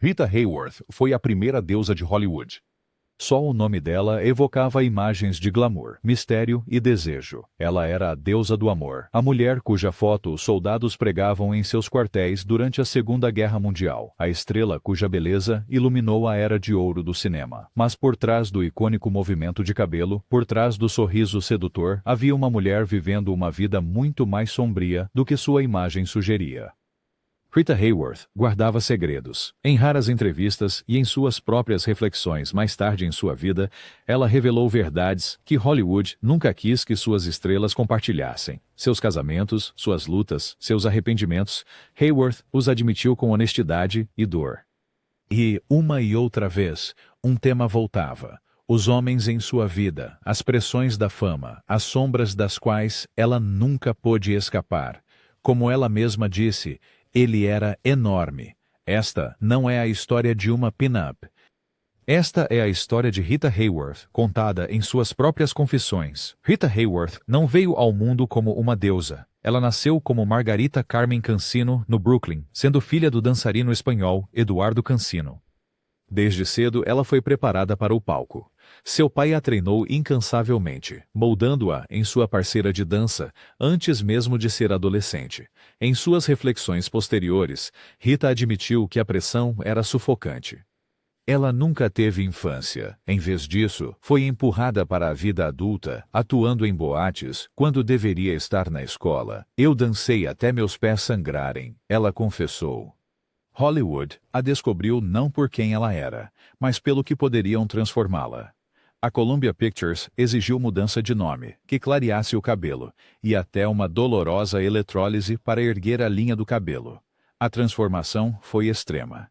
Rita Hayworth foi a primeira deusa de Hollywood. Só o nome dela evocava imagens de glamour, mistério e desejo. Ela era a deusa do amor, a mulher cuja foto os soldados pregavam em seus quartéis durante a Segunda Guerra Mundial, a estrela cuja beleza iluminou a era de ouro do cinema. Mas por trás do icônico movimento de cabelo, por trás do sorriso sedutor, havia uma mulher vivendo uma vida muito mais sombria do que sua imagem sugeria. Rita Hayworth guardava segredos. Em raras entrevistas e em suas próprias reflexões mais tarde em sua vida, ela revelou verdades que Hollywood nunca quis que suas estrelas compartilhassem. Seus casamentos, suas lutas, seus arrependimentos, Hayworth os admitiu com honestidade e dor. E, uma e outra vez, um tema voltava. Os homens em sua vida, as pressões da fama, as sombras das quais ela nunca pôde escapar. Como ela mesma disse, ele era enorme. Esta não é a história de uma pin-up. Esta é a história de Rita Hayworth, contada em suas próprias confissões. Rita Hayworth não veio ao mundo como uma deusa. Ela nasceu como Margarita Carmen Cansino, no Brooklyn, sendo filha do dançarino espanhol Eduardo Cansino. Desde cedo, ela foi preparada para o palco. Seu pai a treinou incansavelmente, moldando-a em sua parceira de dança antes mesmo de ser adolescente. Em suas reflexões posteriores, Rita admitiu que a pressão era sufocante. Ela nunca teve infância. Em vez disso, foi empurrada para a vida adulta, atuando em boates quando deveria estar na escola. Eu dancei até meus pés sangrarem, ela confessou. Hollywood a descobriu não por quem ela era, mas pelo que poderiam transformá-la. A Columbia Pictures exigiu mudança de nome, que clareasse o cabelo, e até uma dolorosa eletrólise para erguer a linha do cabelo. A transformação foi extrema.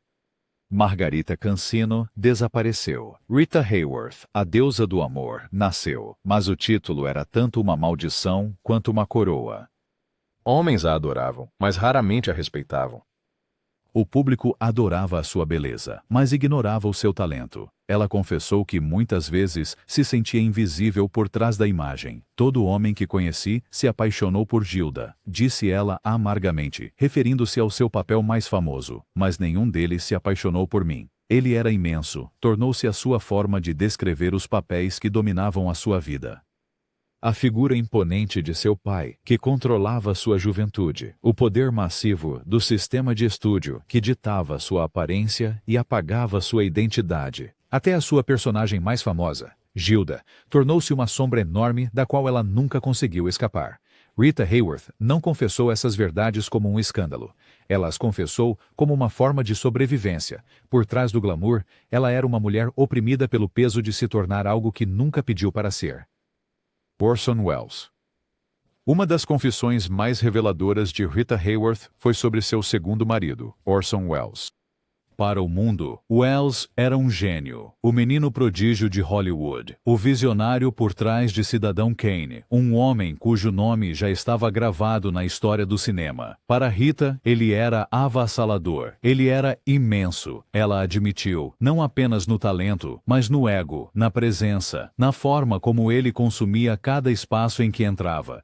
Margarita Cansino desapareceu. Rita Hayworth, a deusa do amor, nasceu, mas o título era tanto uma maldição quanto uma coroa. Homens a adoravam, mas raramente a respeitavam. O público adorava a sua beleza, mas ignorava o seu talento. Ela confessou que muitas vezes se sentia invisível por trás da imagem. Todo homem que conheci se apaixonou por Gilda, disse ela amargamente, referindo-se ao seu papel mais famoso, mas nenhum deles se apaixonou por mim. Ele era imenso, tornou-se a sua forma de descrever os papéis que dominavam a sua vida. A figura imponente de seu pai, que controlava sua juventude, o poder massivo do sistema de estúdio que ditava sua aparência e apagava sua identidade. Até a sua personagem mais famosa, Gilda, tornou-se uma sombra enorme da qual ela nunca conseguiu escapar. Rita Hayworth não confessou essas verdades como um escândalo. Ela as confessou como uma forma de sobrevivência. Por trás do glamour, ela era uma mulher oprimida pelo peso de se tornar algo que nunca pediu para ser. Orson Welles. Uma das confissões mais reveladoras de Rita Hayworth foi sobre seu segundo marido, Orson Welles. Para o mundo, Welles era um gênio, o menino prodígio de Hollywood, o visionário por trás de Cidadão Kane, um homem cujo nome já estava gravado na história do cinema. Para Rita, ele era avassalador, ele era imenso, ela admitiu, não apenas no talento, mas no ego, na presença, na forma como ele consumia cada espaço em que entrava.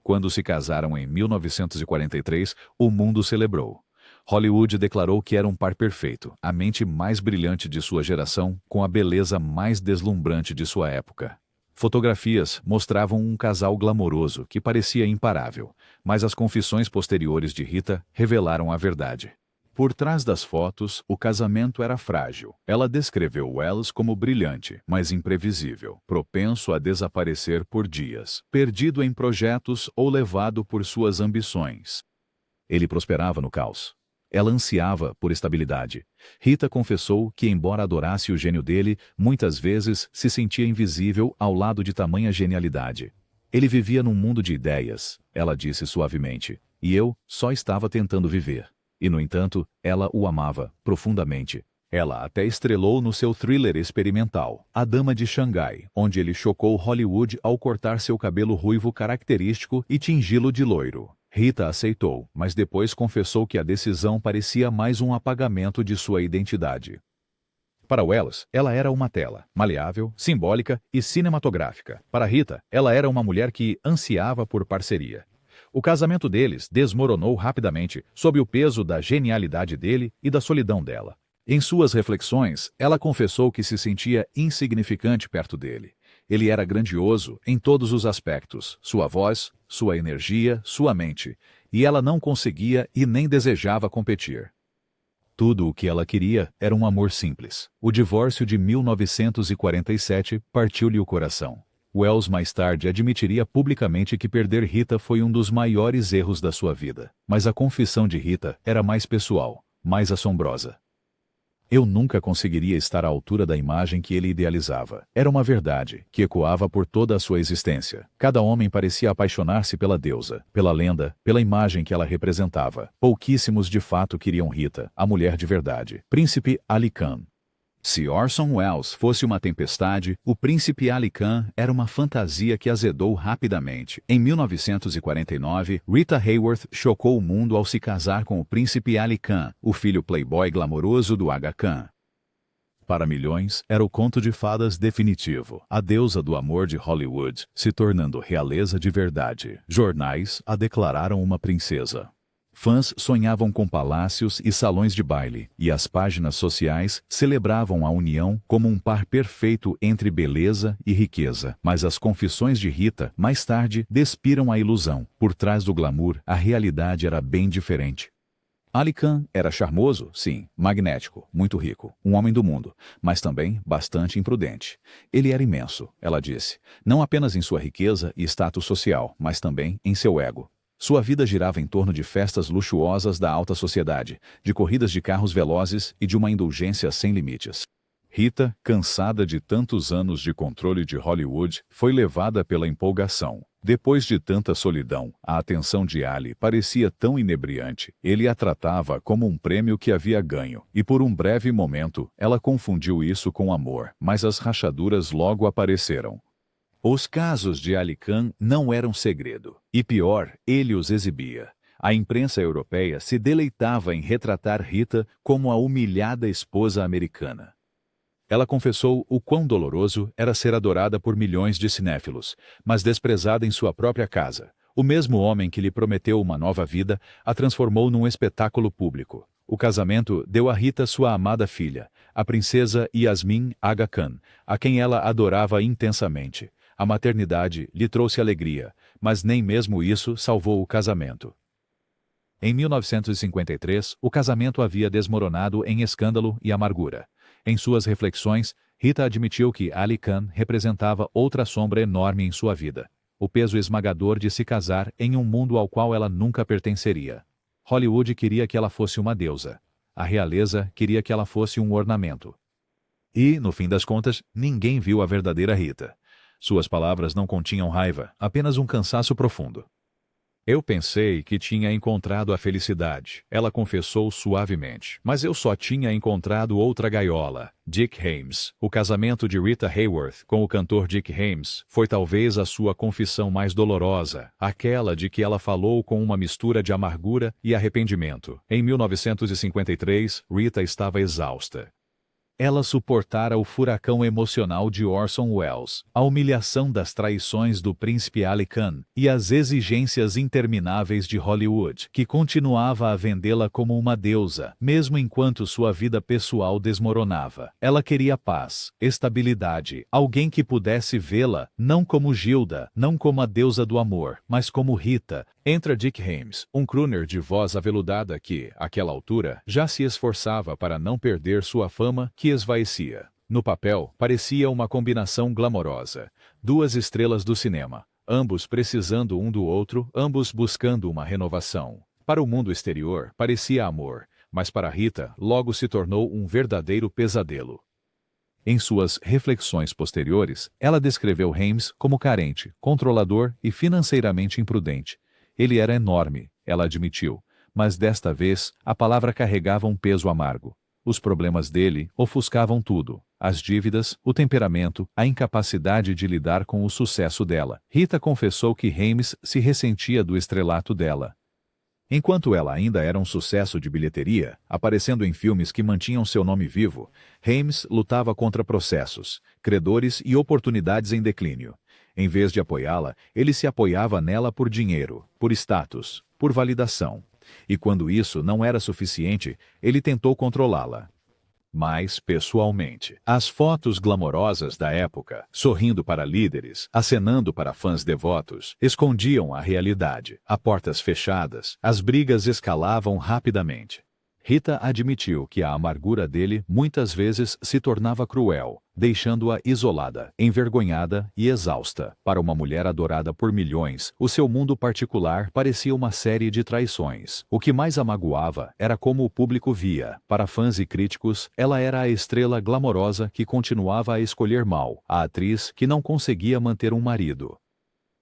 Quando se casaram em 1943, o mundo celebrou. Hollywood declarou que era um par perfeito, a mente mais brilhante de sua geração, com a beleza mais deslumbrante de sua época. Fotografias mostravam um casal glamouroso que parecia imparável, mas as confissões posteriores de Rita revelaram a verdade. Por trás das fotos, o casamento era frágil. Ela descreveu Welles como brilhante, mas imprevisível, propenso a desaparecer por dias, perdido em projetos ou levado por suas ambições. Ele prosperava no caos. Ela ansiava por estabilidade. Rita confessou que, embora adorasse o gênio dele, muitas vezes se sentia invisível ao lado de tamanha genialidade. Ele vivia num mundo de ideias, ela disse suavemente, e eu só estava tentando viver. E, no entanto, ela o amava profundamente. Ela até estrelou no seu thriller experimental, A Dama de Xangai, onde ele chocou Hollywood ao cortar seu cabelo ruivo característico e tingi-lo de loiro. Rita aceitou, mas depois confessou que a decisão parecia mais um apagamento de sua identidade. Para Welles, ela era uma tela, maleável, simbólica e cinematográfica. Para Rita, ela era uma mulher que ansiava por parceria. O casamento deles desmoronou rapidamente sob o peso da genialidade dele e da solidão dela. Em suas reflexões, ela confessou que se sentia insignificante perto dele. Ele era grandioso em todos os aspectos, sua voz, sua energia, sua mente, e ela não conseguia e nem desejava competir. Tudo o que ela queria era um amor simples. O divórcio de 1947 partiu-lhe o coração. Wells mais tarde admitiria publicamente que perder Rita foi um dos maiores erros da sua vida. Mas a confissão de Rita era mais pessoal, mais assombrosa. Eu nunca conseguiria estar à altura da imagem que ele idealizava. Era uma verdade, que ecoava por toda a sua existência. Cada homem parecia apaixonar-se pela deusa, pela lenda, pela imagem que ela representava. Pouquíssimos de fato queriam Rita, a mulher de verdade. Príncipe Ali Khan. Se Orson Welles fosse uma tempestade, o príncipe Ali Khan era uma fantasia que azedou rapidamente. Em 1949, Rita Hayworth chocou o mundo ao se casar com o príncipe Ali Khan, o filho playboy glamouroso do Aga Khan. Para milhões, era o conto de fadas definitivo, a deusa do amor de Hollywood, se tornando realeza de verdade. Jornais a declararam uma princesa. Fãs sonhavam com palácios e salões de baile, e as páginas sociais celebravam a união como um par perfeito entre beleza e riqueza. Mas as confissões de Rita, mais tarde, despiram a ilusão. Por trás do glamour, a realidade era bem diferente. Ali Khan era charmoso, sim, magnético, muito rico, um homem do mundo, mas também bastante imprudente. Ele era imenso, ela disse, não apenas em sua riqueza e status social, mas também em seu ego. Sua vida girava em torno de festas luxuosas da alta sociedade, de corridas de carros velozes e de uma indulgência sem limites. Rita, cansada de tantos anos de controle de Hollywood, foi levada pela empolgação. Depois de tanta solidão, a atenção de Ali parecia tão inebriante. Ele a tratava como um prêmio que havia ganho, e por um breve momento, ela confundiu isso com amor, mas as rachaduras logo apareceram. Os casos de Ali Khan não eram segredo. E pior, ele os exibia. A imprensa europeia se deleitava em retratar Rita como a humilhada esposa americana. Ela confessou o quão doloroso era ser adorada por milhões de cinéfilos, mas desprezada em sua própria casa. O mesmo homem que lhe prometeu uma nova vida a transformou num espetáculo público. O casamento deu a Rita sua amada filha, a princesa Yasmin Aga Khan, a quem ela adorava intensamente. A maternidade lhe trouxe alegria, mas nem mesmo isso salvou o casamento. Em 1953, o casamento havia desmoronado em escândalo e amargura. Em suas reflexões, Rita admitiu que Ali Khan representava outra sombra enorme em sua vida, o peso esmagador de se casar em um mundo ao qual ela nunca pertenceria. Hollywood queria que ela fosse uma deusa. A realeza queria que ela fosse um ornamento. E, no fim das contas, ninguém viu a verdadeira Rita. Suas palavras não continham raiva, apenas um cansaço profundo. Eu pensei que tinha encontrado a felicidade, ela confessou suavemente. Mas eu só tinha encontrado outra gaiola, Dick Haymes. O casamento de Rita Hayworth com o cantor Dick Haymes foi talvez a sua confissão mais dolorosa, aquela de que ela falou com uma mistura de amargura e arrependimento. Em 1953, Rita estava exausta. Ela suportara o furacão emocional de Orson Welles, a humilhação das traições do príncipe Ali Khan e as exigências intermináveis de Hollywood, que continuava a vendê-la como uma deusa, mesmo enquanto sua vida pessoal desmoronava. Ela queria paz, estabilidade, alguém que pudesse vê-la, não como Gilda, não como a deusa do amor, mas como Rita. Entra Dick Haymes, um crooner de voz aveludada que, àquela altura, já se esforçava para não perder sua fama que esvaecia. No papel, parecia uma combinação glamourosa. Duas estrelas do cinema, ambos precisando um do outro, ambos buscando uma renovação. Para o mundo exterior, parecia amor, mas para Rita, logo se tornou um verdadeiro pesadelo. Em suas reflexões posteriores, ela descreveu Haymes como carente, controlador e financeiramente imprudente. Ele era enorme, ela admitiu, mas desta vez a palavra carregava um peso amargo. Os problemas dele ofuscavam tudo, as dívidas, o temperamento, a incapacidade de lidar com o sucesso dela. Rita confessou que Haymes se ressentia do estrelato dela. Enquanto ela ainda era um sucesso de bilheteria, aparecendo em filmes que mantinham seu nome vivo, Haymes lutava contra processos, credores e oportunidades em declínio. Em vez de apoiá-la, ele se apoiava nela por dinheiro, por status, por validação. E quando isso não era suficiente, ele tentou controlá-la. mas pessoalmente. As fotos glamorosas da época, sorrindo para líderes, acenando para fãs devotos, escondiam a realidade. A portas fechadas, as brigas escalavam rapidamente. Rita admitiu que a amargura dele muitas vezes se tornava cruel, deixando-a isolada, envergonhada e exausta. Para uma mulher adorada por milhões, o seu mundo particular parecia uma série de traições. O que mais a magoava era como o público via. Para fãs e críticos, ela era a estrela glamourosa que continuava a escolher mal, a atriz que não conseguia manter um marido.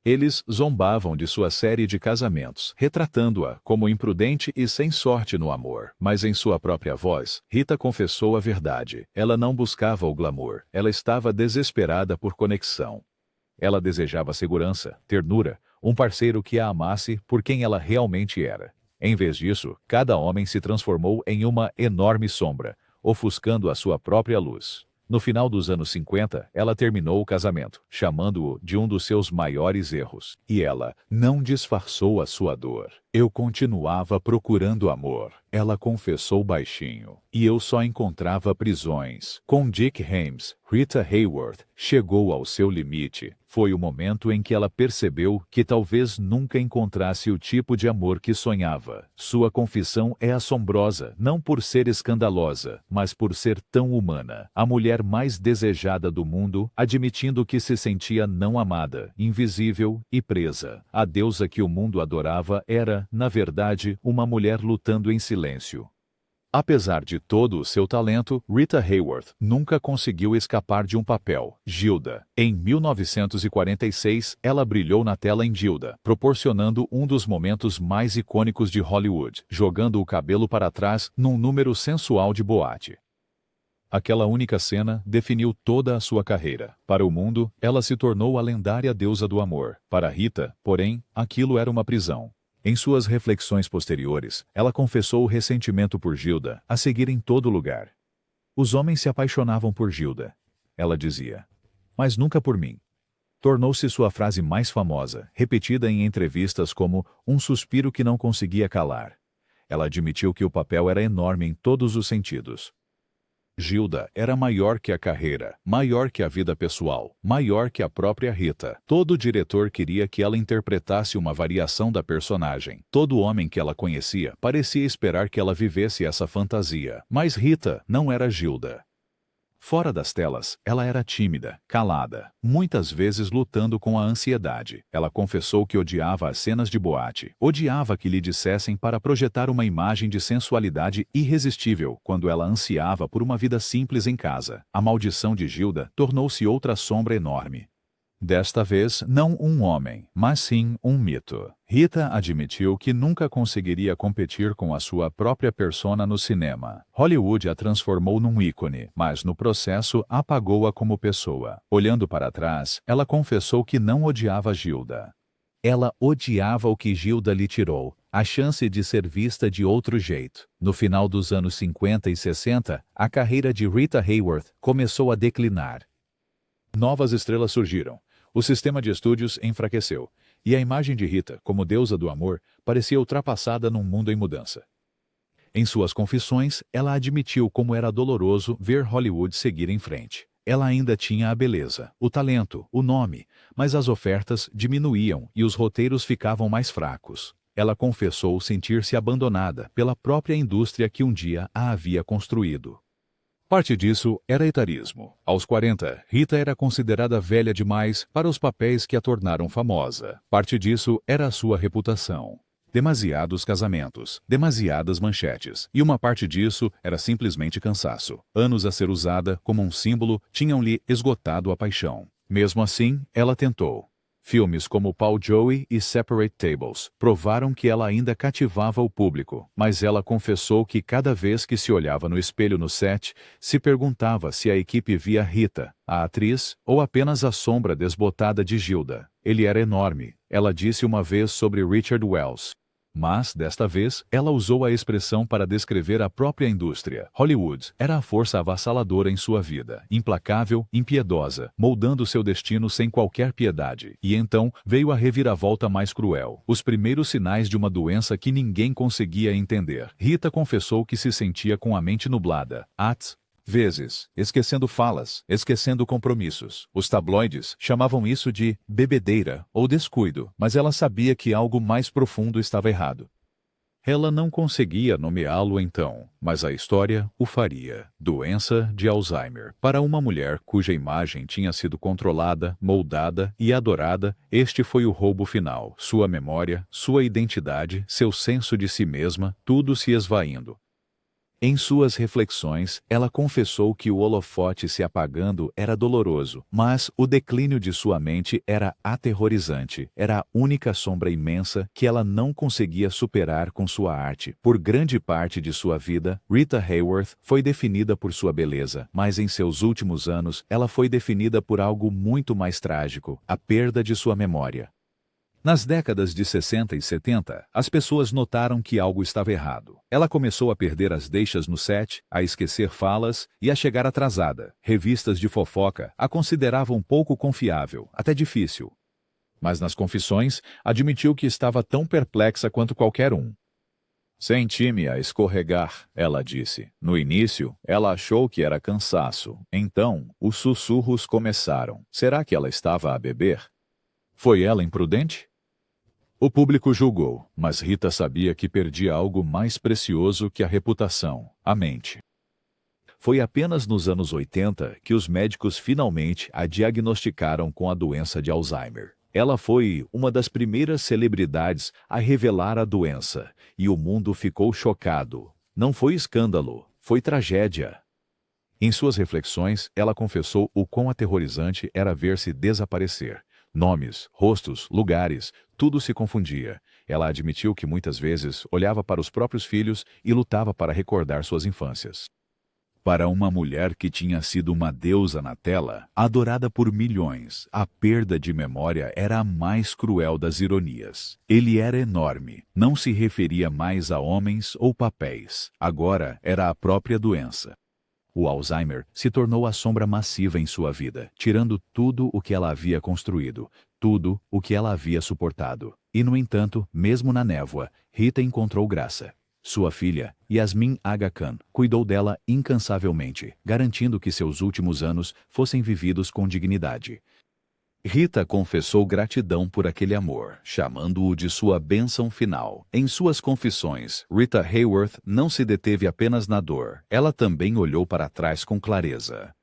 Eles zombavam de sua série de casamentos, retratando-a como imprudente e sem sorte no amor. Mas em sua própria voz, Rita confessou a verdade. Ela não buscava o glamour, ela estava desesperada por conexão. Ela desejava segurança, ternura, um parceiro que a amasse por quem ela realmente era. Em vez disso, cada homem se transformou em uma enorme sombra, ofuscando a sua própria luz. No final dos anos 50, ela terminou o casamento, chamando-o de um dos seus maiores erros. E ela não disfarçou a sua dor. Eu continuava procurando amor, ela confessou baixinho. E eu só encontrava prisões. Com Dick Haymes, Rita Hayworth chegou ao seu limite. Foi o momento em que ela percebeu que talvez nunca encontrasse o tipo de amor que sonhava. Sua confissão é assombrosa, não por ser escandalosa, mas por ser tão humana. A mulher mais desejada do mundo, admitindo que se sentia não amada, invisível e presa. A deusa que o mundo adorava era, na verdade, uma mulher lutando em silêncio. Apesar de todo o seu talento, Rita Hayworth nunca conseguiu escapar de um papel, Gilda. Em 1946, ela brilhou na tela em Gilda, proporcionando um dos momentos mais icônicos de Hollywood, jogando o cabelo para trás num número sensual de boate. Aquela única cena definiu toda a sua carreira. Para o mundo, ela se tornou a lendária deusa do amor. Para Rita, porém, aquilo era uma prisão. Em suas reflexões posteriores, ela confessou o ressentimento por Gilda a seguir em todo lugar. Os homens se apaixonavam por Gilda, ela dizia, mas nunca por mim. Tornou-se sua frase mais famosa, repetida em entrevistas como um suspiro que não conseguia calar. Ela admitiu que o papel era enorme em todos os sentidos. Gilda era maior que a carreira, maior que a vida pessoal, maior que a própria Rita. Todo diretor queria que ela interpretasse uma variação da personagem. Todo homem que ela conhecia parecia esperar que ela vivesse essa fantasia. Mas Rita não era Gilda. Fora das telas, ela era tímida, calada, muitas vezes lutando com a ansiedade. Ela confessou que odiava as cenas de boate, odiava que lhe dissessem para projetar uma imagem de sensualidade irresistível quando ela ansiava por uma vida simples em casa. A maldição de Gilda tornou-se outra sombra enorme. Desta vez, não um homem, mas sim um mito. Rita admitiu que nunca conseguiria competir com a sua própria persona no cinema. Hollywood a transformou num ícone, mas no processo apagou-a como pessoa. Olhando para trás, ela confessou que não odiava Gilda. Ela odiava o que Gilda lhe tirou, a chance de ser vista de outro jeito. No final dos anos 50 e 60, a carreira de Rita Hayworth começou a declinar. Novas estrelas surgiram. O sistema de estúdios enfraqueceu, e a imagem de Rita, como deusa do amor, parecia ultrapassada num mundo em mudança. Em suas confissões, ela admitiu como era doloroso ver Hollywood seguir em frente. Ela ainda tinha a beleza, o talento, o nome, mas as ofertas diminuíam e os roteiros ficavam mais fracos. Ela confessou sentir-se abandonada pela própria indústria que um dia a havia construído. Parte disso era etarismo. Aos 40, Rita era considerada velha demais para os papéis que a tornaram famosa. Parte disso era a sua reputação. Demasiados casamentos, demasiadas manchetes. E uma parte disso era simplesmente cansaço. Anos a ser usada como um símbolo tinham-lhe esgotado a paixão. Mesmo assim, ela tentou. Filmes como Paul Joey e Separate Tables provaram que ela ainda cativava o público, mas ela confessou que cada vez que se olhava no espelho no set, se perguntava se a equipe via Rita, a atriz, ou apenas a sombra desbotada de Gilda. Ele era enorme, ela disse uma vez sobre Richard Wells. Mas, desta vez, ela usou a expressão para descrever a própria indústria. Hollywood era a força avassaladora em sua vida, implacável, impiedosa, moldando seu destino sem qualquer piedade. E então veio a reviravolta mais cruel, os primeiros sinais de uma doença que ninguém conseguia entender. Rita confessou que se sentia com a mente nublada. vezes, esquecendo falas, esquecendo compromissos. Os tabloides chamavam isso de bebedeira ou descuido, mas ela sabia que algo mais profundo estava errado. Ela não conseguia nomeá-lo então, mas a história o faria. Doença de Alzheimer. Para uma mulher cuja imagem tinha sido controlada, moldada e adorada, este foi o roubo final. Sua memória, sua identidade, seu senso de si mesma, tudo se esvaindo. Em suas reflexões, ela confessou que o holofote se apagando era doloroso, mas o declínio de sua mente era aterrorizante. Era a única sombra imensa que ela não conseguia superar com sua arte. Por grande parte de sua vida, Rita Hayworth foi definida por sua beleza, mas em seus últimos anos, ela foi definida por algo muito mais trágico: a perda de sua memória. Nas décadas de 60 e 70, as pessoas notaram que algo estava errado. Ela começou a perder as deixas no set, a esquecer falas e a chegar atrasada. Revistas de fofoca a consideravam pouco confiável, até difícil. Mas nas confissões, admitiu que estava tão perplexa quanto qualquer um. Senti-me a escorregar, ela disse. No início, ela achou que era cansaço. Então, os sussurros começaram. Será que ela estava a beber? Foi ela imprudente? O público julgou, mas Rita sabia que perdia algo mais precioso que a reputação: a mente. Foi apenas nos anos 80 que os médicos finalmente a diagnosticaram com a doença de Alzheimer. Ela foi uma das primeiras celebridades a revelar a doença, e o mundo ficou chocado. Não foi escândalo, foi tragédia. Em suas reflexões, ela confessou o quão aterrorizante era ver-se desaparecer. Nomes, rostos, lugares, tudo se confundia. Ela admitiu que muitas vezes olhava para os próprios filhos e lutava para recordar suas infâncias. Para uma mulher que tinha sido uma deusa na tela, adorada por milhões, a perda de memória era a mais cruel das ironias. Ele era enorme, não se referia mais a homens ou papéis. Agora era a própria doença. O Alzheimer se tornou a sombra massiva em sua vida, tirando tudo o que ela havia construído, tudo o que ela havia suportado. E, no entanto, mesmo na névoa, Rita encontrou graça. Sua filha, Yasmin Aga Khan, cuidou dela incansavelmente, garantindo que seus últimos anos fossem vividos com dignidade. Rita confessou gratidão por aquele amor, chamando-o de sua bênção final. Em suas confissões, Rita Hayworth não se deteve apenas na dor, ela também olhou para trás com clareza.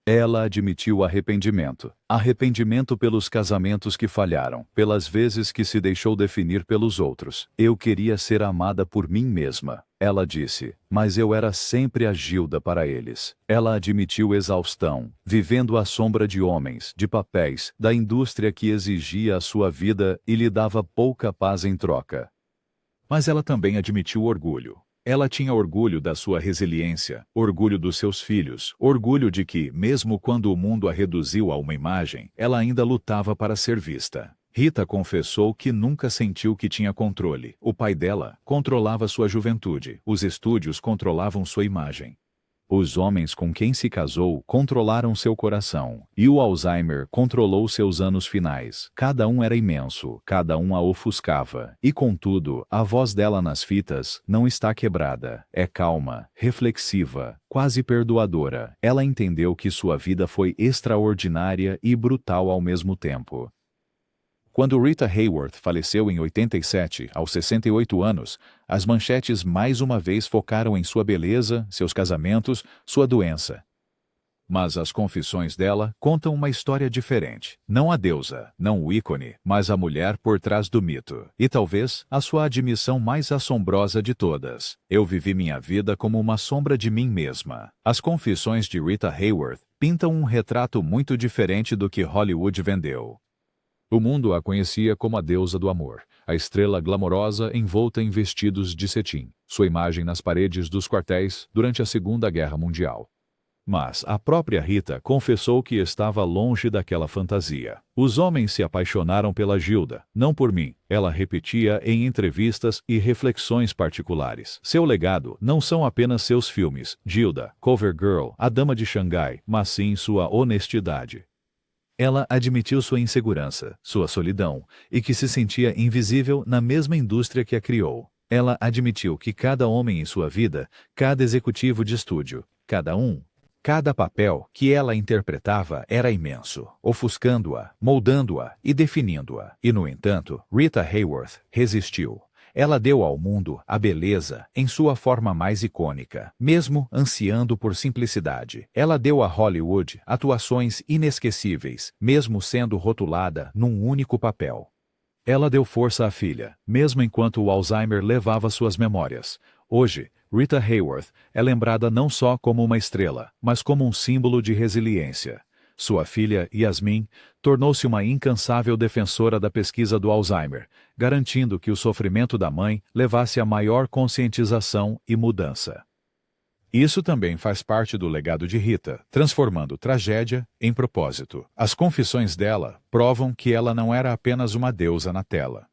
Ela admitiu arrependimento. Arrependimento pelos casamentos que falharam, pelas vezes que se deixou definir pelos outros. Eu queria ser amada por mim mesma, ela disse, mas eu era sempre a Gilda para eles. Ela admitiu exaustão, vivendo à sombra de homens, de papéis, da indústria que exigia a sua vida e lhe dava pouca paz em troca. Mas ela também admitiu orgulho. Ela tinha orgulho da sua resiliência, orgulho dos seus filhos, orgulho de que, mesmo quando o mundo a reduziu a uma imagem, ela ainda lutava para ser vista. Rita confessou que nunca sentiu que tinha controle. O pai dela controlava sua juventude, os estúdios controlavam sua imagem. Os homens com quem se casou controlaram seu coração, e o Alzheimer controlou seus anos finais. Cada um era imenso, cada um a ofuscava. E contudo, a voz dela nas fitas não está quebrada. É calma, reflexiva, quase perdoadora. Ela entendeu que sua vida foi extraordinária e brutal ao mesmo tempo. Quando Rita Hayworth faleceu em 87, aos 68 anos, as manchetes mais uma vez focaram em sua beleza, seus casamentos, sua doença. Mas as confissões dela contam uma história diferente. Não a deusa, não o ícone, mas a mulher por trás do mito. E talvez a sua admissão mais assombrosa de todas. Eu vivi minha vida como uma sombra de mim mesma. As confissões de Rita Hayworth pintam um retrato muito diferente do que Hollywood vendeu. O mundo a conhecia como a deusa do amor, a estrela glamourosa envolta em vestidos de cetim, sua imagem nas paredes dos quartéis durante a Segunda Guerra Mundial. Mas a própria Rita confessou que estava longe daquela fantasia. Os homens se apaixonaram pela Gilda, não por mim, ela repetia em entrevistas e reflexões particulares. Seu legado não são apenas seus filmes, Gilda, Cover Girl, A Dama de Xangai, mas sim sua honestidade. Ela admitiu sua insegurança, sua solidão, e que se sentia invisível na mesma indústria que a criou. Ela admitiu que cada homem em sua vida, cada executivo de estúdio, cada um, Cada papel que ela interpretava era imenso, ofuscando-a, moldando-a e definindo-a. E, no entanto, Rita Hayworth resistiu. Ela deu ao mundo a beleza em sua forma mais icônica, mesmo ansiando por simplicidade. Ela deu a Hollywood atuações inesquecíveis, mesmo sendo rotulada num único papel. Ela deu força à filha, mesmo enquanto o Alzheimer levava suas memórias. Hoje, Rita Hayworth é lembrada não só como uma estrela, mas como um símbolo de resiliência. Sua filha, Yasmin, tornou-se uma incansável defensora da pesquisa do Alzheimer, garantindo que o sofrimento da mãe levasse a maior conscientização e mudança. Isso também faz parte do legado de Rita, transformando tragédia em propósito. As confissões dela provam que ela não era apenas uma deusa na tela.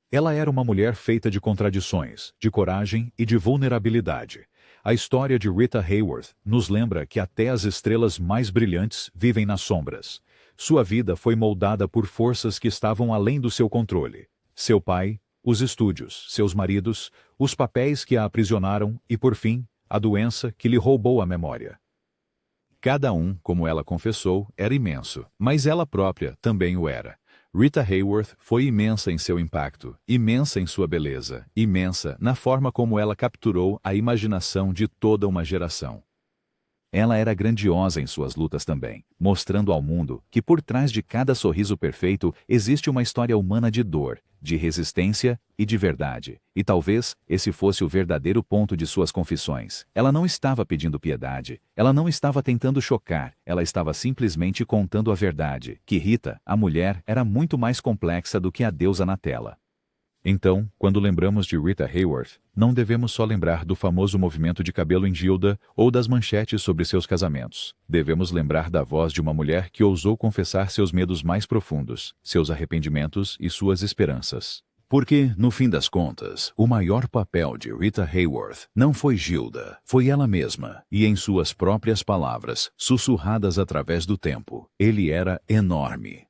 Ela era uma mulher feita de contradições, de coragem e de vulnerabilidade. A história de Rita Hayworth nos lembra que até as estrelas mais brilhantes vivem nas sombras. Sua vida foi moldada por forças que estavam além do seu controle. Seu pai, os estúdios, seus maridos, os papéis que a aprisionaram e, por fim, a doença que lhe roubou a memória. Cada um, como ela confessou, era imenso, mas ela própria também o era. Rita Hayworth foi imensa em seu impacto, imensa em sua beleza, imensa na forma como ela capturou a imaginação de toda uma geração. Ela era grandiosa em suas lutas também, mostrando ao mundo que por trás de cada sorriso perfeito existe uma história humana de dor, de resistência e de verdade. E talvez esse fosse o verdadeiro ponto de suas confissões. Ela não estava pedindo piedade, ela não estava tentando chocar, ela estava simplesmente contando a verdade, que Rita, a mulher, era muito mais complexa do que a deusa na tela. Então, quando lembramos de Rita Hayworth, não devemos só lembrar do famoso movimento de cabelo em Gilda ou das manchetes sobre seus casamentos. Devemos lembrar da voz de uma mulher que ousou confessar seus medos mais profundos, seus arrependimentos e suas esperanças. Porque, no fim das contas, o maior papel de Rita Hayworth não foi Gilda, foi ela mesma, e em suas próprias palavras, sussurradas através do tempo, ele era enorme.